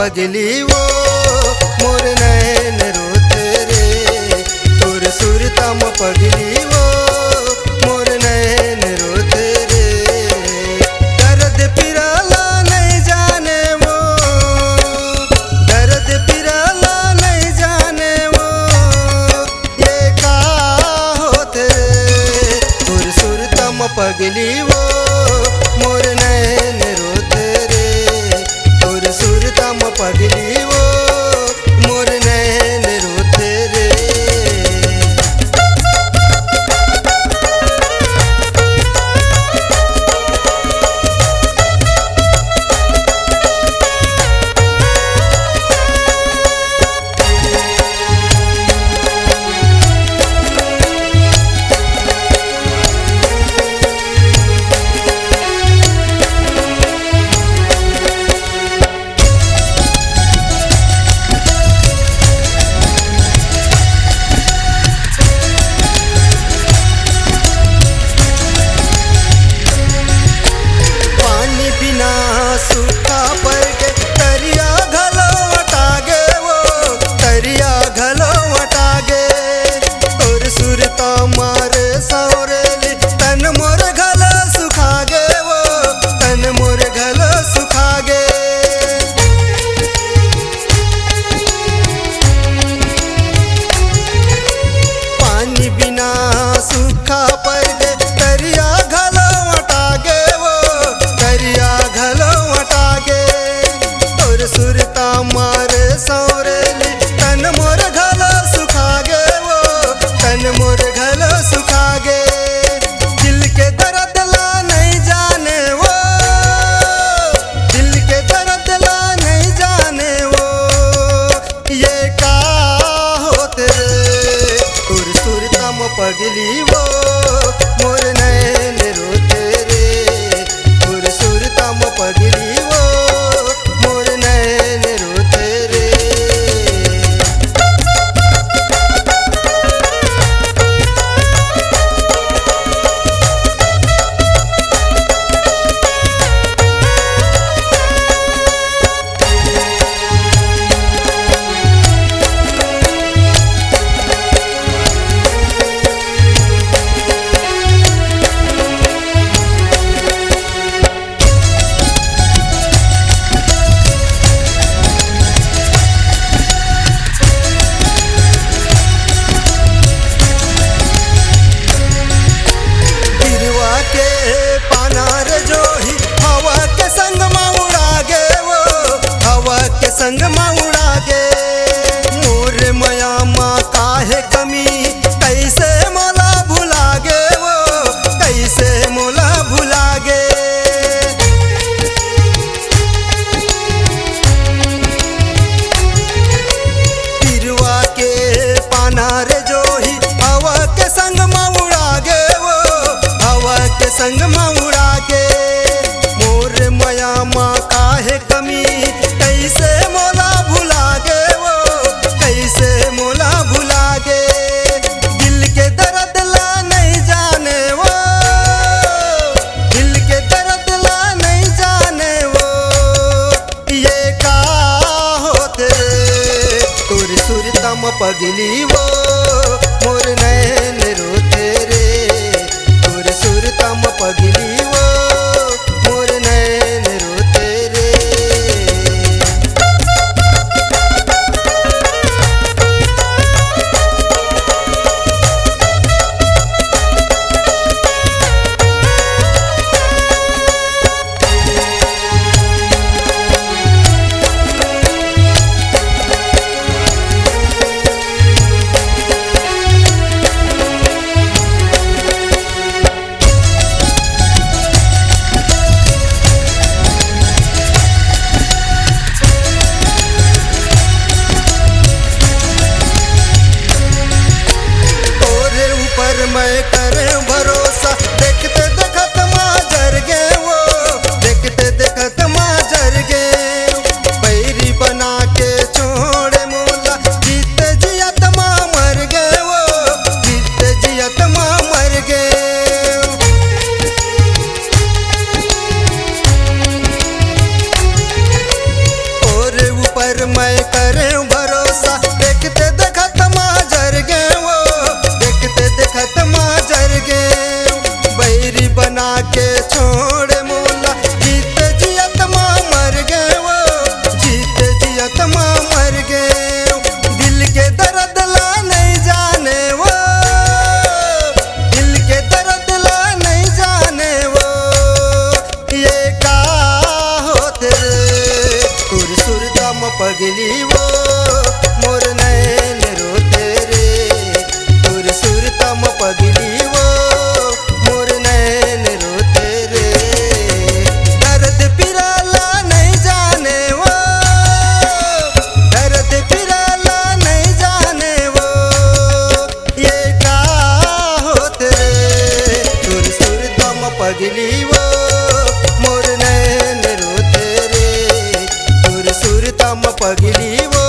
पगली वो मोर नैन रोते रे। तोर सुरता म पगली वो मोर नैन रोते रे। दर्द पिराला नहीं जाने वो, दर्द पिराला नहीं जाने वो, ये का होते रे। तोर सुरता म पगली वो मोर नैन रोते रे। तोर सुरता म पगली वो मोर नैन रोते रे। सूखा पड़ के तरिया घलो वटागे वो, तरिया घलो वटागे। तोर सुरता मारे सौरेली तन मोर घलो सुखागे वो, तन मोर घलो सुखागे। पानी बिना सूखा पड़ के तरिया घलो वटागे वो, तरिया घलो सुरता मारे सौरेली तन मोर घलो सुखागे वो, तन मोर घलो सुखागे। दिल के दर्द ला नहीं जाने वो, दिल के दर्द ला नहीं जाने वो, ये का होते रे। तोर सुरता म पगली वो मोर नैन रोते रे। तोर सुरता म पगली वो मोर नैन रोते रे। संग में उड़ागे मोर मया माँ काहे कमी, कैसे मोला भुलागे वो, कैसे मोला भुलागे। पिरवा के पाना रे जोही हवा के संग में उड़ागे वो, हवा के संग में उड़ागे। मोर मया माँ काहे कमी, कैसे मोला भुलागे वो, कैसे मोला भुलागे। दिल के दर्द ला नहीं जाने वो, दिल के दर्द ला नहीं जाने वो, ये का होते रे। तोर सुरता म पगली वो मोर नैन रोते रे। तोर सुरता म पगली वो मोर नैन रोते रे। पगली वो मोर नैन रोते रे तुर सुरतम पगली वो मोर नैन रोते रे दर्द पिराला नहीं जाने वो दर्द पिराला नहीं जाने वो ये क्या होते रे तुर सुरतम पगली वो मोर नैन रोते रे तुर सुरतम पगली वो